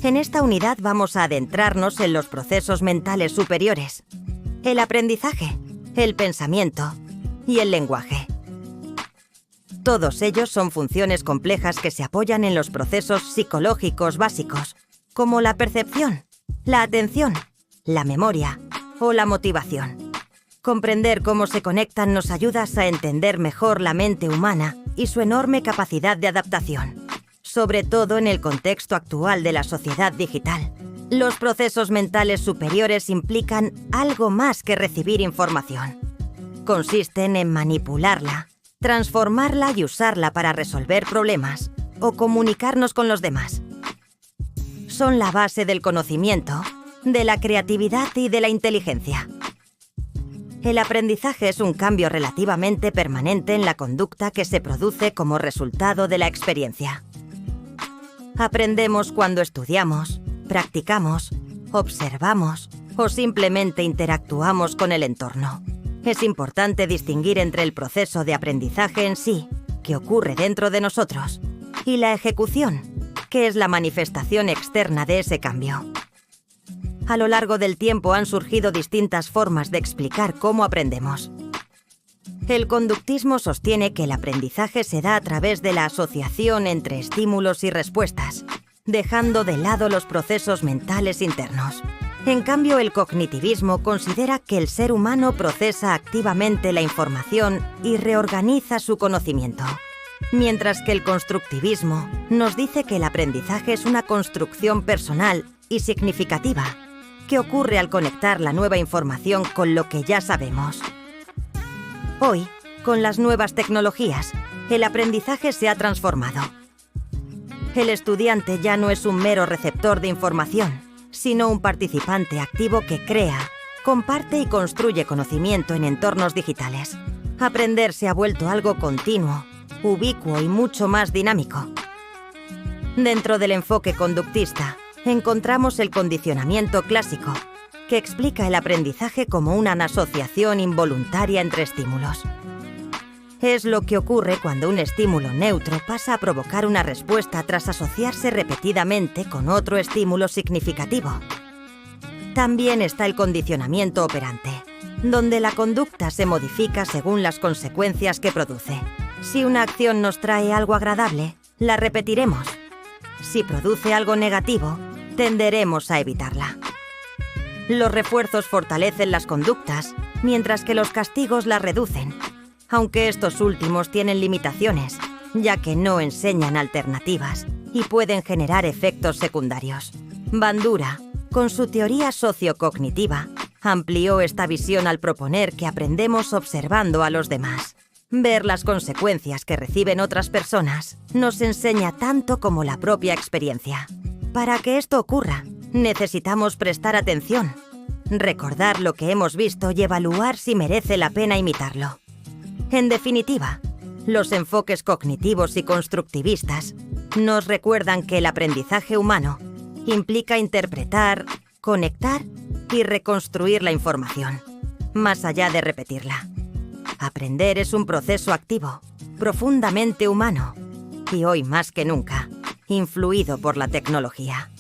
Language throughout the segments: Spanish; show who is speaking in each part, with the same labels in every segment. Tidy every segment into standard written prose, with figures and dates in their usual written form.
Speaker 1: En esta unidad vamos a adentrarnos en los procesos mentales superiores, el aprendizaje, el pensamiento y el lenguaje. Todos ellos son funciones complejas que se apoyan en los procesos psicológicos básicos, como la percepción, la atención, la memoria o la motivación. Comprender cómo se conectan nos ayuda a entender mejor la mente humana y su enorme capacidad de adaptación, sobre todo en el contexto actual de la sociedad digital. Los procesos mentales superiores implican algo más que recibir información. Consisten en manipularla, transformarla y usarla para resolver problemas o comunicarnos con los demás. Son la base del conocimiento, de la creatividad y de la inteligencia. El aprendizaje es un cambio relativamente permanente en la conducta que se produce como resultado de la experiencia. Aprendemos cuando estudiamos, practicamos, observamos o simplemente interactuamos con el entorno. Es importante distinguir entre el proceso de aprendizaje en sí, que ocurre dentro de nosotros, y la ejecución, que es la manifestación externa de ese cambio. A lo largo del tiempo han surgido distintas formas de explicar cómo aprendemos. El conductismo sostiene que el aprendizaje se da a través de la asociación entre estímulos y respuestas, dejando de lado los procesos mentales internos. En cambio, el cognitivismo considera que el ser humano procesa activamente la información y reorganiza su conocimiento, mientras que el constructivismo nos dice que el aprendizaje es una construcción personal y significativa, que ocurre al conectar la nueva información con lo que ya sabemos. Hoy, con las nuevas tecnologías, el aprendizaje se ha transformado. El estudiante ya no es un mero receptor de información, sino un participante activo que crea, comparte y construye conocimiento en entornos digitales. Aprender se ha vuelto algo continuo, ubicuo y mucho más dinámico. Dentro del enfoque conductista, encontramos el condicionamiento clásico, que explica el aprendizaje como una asociación involuntaria entre estímulos. Es lo que ocurre cuando un estímulo neutro pasa a provocar una respuesta tras asociarse repetidamente con otro estímulo significativo. También está el condicionamiento operante, donde la conducta se modifica según las consecuencias que produce. Si una acción nos trae algo agradable, la repetiremos. Si produce algo negativo, tenderemos a evitarla. Los refuerzos fortalecen las conductas, mientras que los castigos las reducen, aunque estos últimos tienen limitaciones, ya que no enseñan alternativas y pueden generar efectos secundarios. Bandura, con su teoría sociocognitiva, amplió esta visión al proponer que aprendemos observando a los demás. Ver las consecuencias que reciben otras personas nos enseña tanto como la propia experiencia. Para que esto ocurra, necesitamos prestar atención, recordar lo que hemos visto y evaluar si merece la pena imitarlo. En definitiva, los enfoques cognitivos y constructivistas nos recuerdan que el aprendizaje humano implica interpretar, conectar y reconstruir la información, más allá de repetirla. Aprender es un proceso activo, profundamente humano, y hoy más que nunca, influido por la tecnología.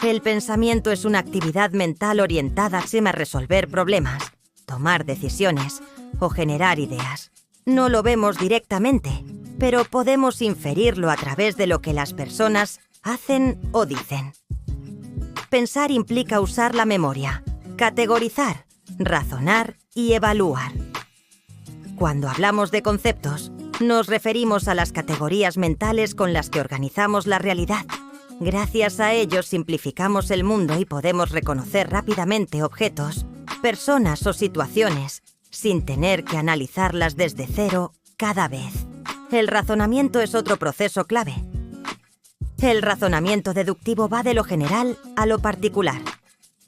Speaker 1: El pensamiento es una actividad mental orientada a resolver problemas, tomar decisiones o generar ideas. No lo vemos directamente, pero podemos inferirlo a través de lo que las personas hacen o dicen. Pensar implica usar la memoria, categorizar, razonar y evaluar. Cuando hablamos de conceptos, nos referimos a las categorías mentales con las que organizamos la realidad. Gracias a ellos simplificamos el mundo y podemos reconocer rápidamente objetos, personas o situaciones, sin tener que analizarlas desde cero cada vez. El razonamiento es otro proceso clave. El razonamiento deductivo va de lo general a lo particular.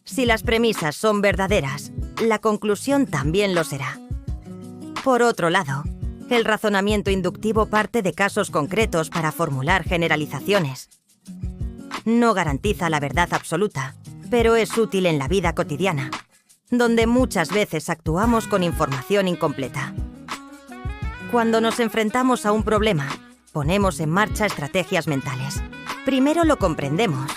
Speaker 1: Si las premisas son verdaderas, la conclusión también lo será. Por otro lado, el razonamiento inductivo parte de casos concretos para formular generalizaciones. No garantiza la verdad absoluta, pero es útil en la vida cotidiana, donde muchas veces actuamos con información incompleta. Cuando nos enfrentamos a un problema, ponemos en marcha estrategias mentales. Primero lo comprendemos,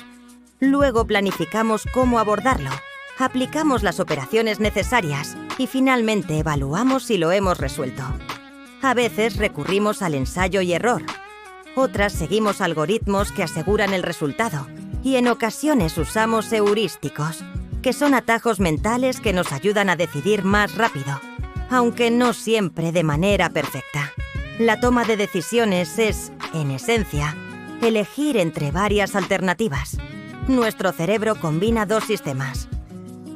Speaker 1: Luego planificamos cómo abordarlo, aplicamos las operaciones necesarias y finalmente evaluamos si lo hemos resuelto. A veces recurrimos al ensayo y error. Otras seguimos algoritmos que aseguran el resultado y en ocasiones usamos heurísticos, que son atajos mentales que nos ayudan a decidir más rápido, aunque no siempre de manera perfecta. La toma de decisiones es, en esencia, elegir entre varias alternativas. Nuestro cerebro combina dos sistemas.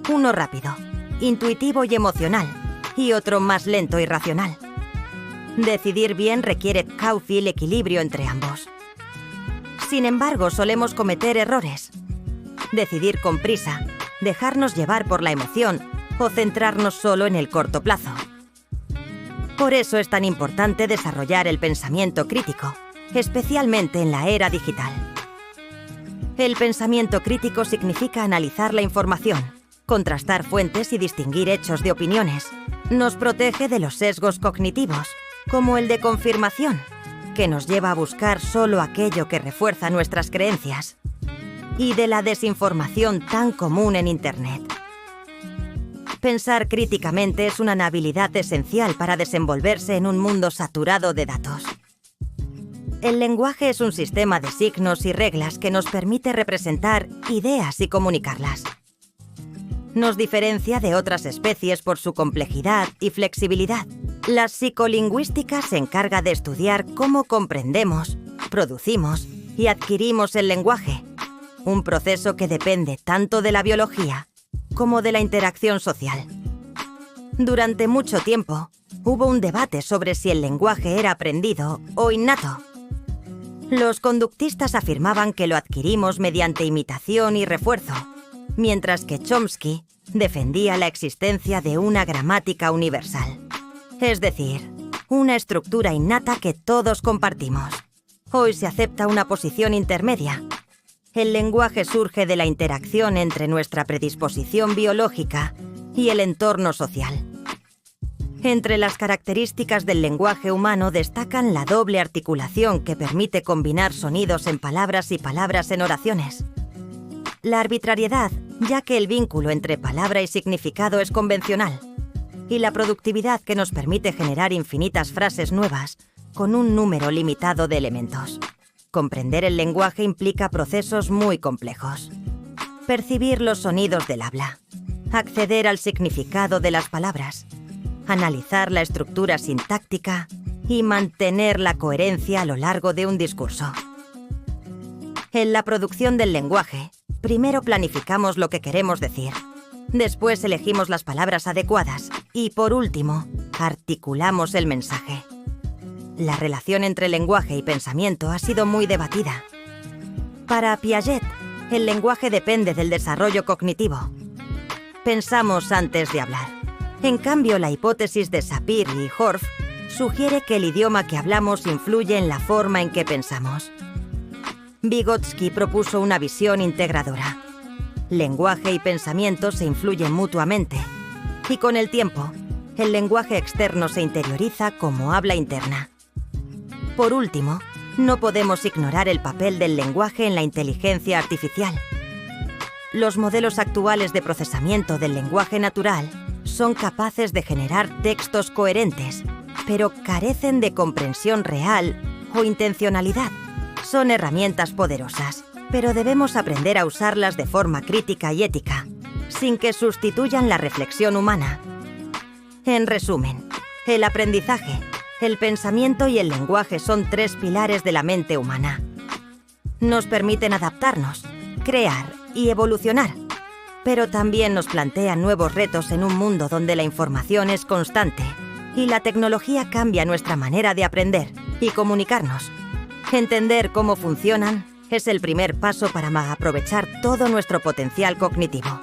Speaker 1: Uno rápido, intuitivo y emocional, y otro más lento y racional. Decidir bien requiere cauce equilibrio entre ambos. Sin embargo, solemos cometer errores. Decidir con prisa, dejarnos llevar por la emoción o centrarnos solo en el corto plazo. Por eso es tan importante desarrollar el pensamiento crítico, especialmente en la era digital. El pensamiento crítico significa analizar la información, contrastar fuentes y distinguir hechos de opiniones. Nos protege de los sesgos cognitivos, como el de confirmación, que nos lleva a buscar solo aquello que refuerza nuestras creencias, y de la desinformación tan común en Internet. Pensar críticamente es una habilidad esencial para desenvolverse en un mundo saturado de datos. El lenguaje es un sistema de signos y reglas que nos permite representar ideas y comunicarlas. Nos diferencia de otras especies por su complejidad y flexibilidad. La psicolingüística se encarga de estudiar cómo comprendemos, producimos y adquirimos el lenguaje, un proceso que depende tanto de la biología como de la interacción social. Durante mucho tiempo, hubo un debate sobre si el lenguaje era aprendido o innato. Los conductistas afirmaban que lo adquirimos mediante imitación y refuerzo, mientras que Chomsky defendía la existencia de una gramática universal, es decir, una estructura innata que todos compartimos. Hoy se acepta una posición intermedia. El lenguaje surge de la interacción entre nuestra predisposición biológica y el entorno social. Entre las características del lenguaje humano destacan la doble articulación que permite combinar sonidos en palabras y palabras en oraciones. La arbitrariedad, ya que el vínculo entre palabra y significado es convencional. Y la productividad que nos permite generar infinitas frases nuevas con un número limitado de elementos. Comprender el lenguaje implica procesos muy complejos. Percibir los sonidos del habla, acceder al significado de las palabras, analizar la estructura sintáctica y mantener la coherencia a lo largo de un discurso. En la producción del lenguaje, primero planificamos lo que queremos decir, después elegimos las palabras adecuadas y, por último, articulamos el mensaje. La relación entre lenguaje y pensamiento ha sido muy debatida. Para Piaget, el lenguaje depende del desarrollo cognitivo. Pensamos antes de hablar. En cambio, la hipótesis de Sapir y Horf sugiere que el idioma que hablamos influye en la forma en que pensamos. Vygotsky propuso una visión integradora. Lenguaje y pensamiento se influyen mutuamente, y con el tiempo, el lenguaje externo se interioriza como habla interna. Por último, no podemos ignorar el papel del lenguaje en la inteligencia artificial. Los modelos actuales de procesamiento del lenguaje natural son capaces de generar textos coherentes, pero carecen de comprensión real o intencionalidad. Son herramientas poderosas, pero debemos aprender a usarlas de forma crítica y ética, sin que sustituyan la reflexión humana. En resumen, el aprendizaje, el pensamiento y el lenguaje son tres pilares de la mente humana. Nos permiten adaptarnos, crear y evolucionar, pero también nos plantean nuevos retos en un mundo donde la información es constante y la tecnología cambia nuestra manera de aprender y comunicarnos. Entender cómo funcionan es el primer paso para aprovechar todo nuestro potencial cognitivo.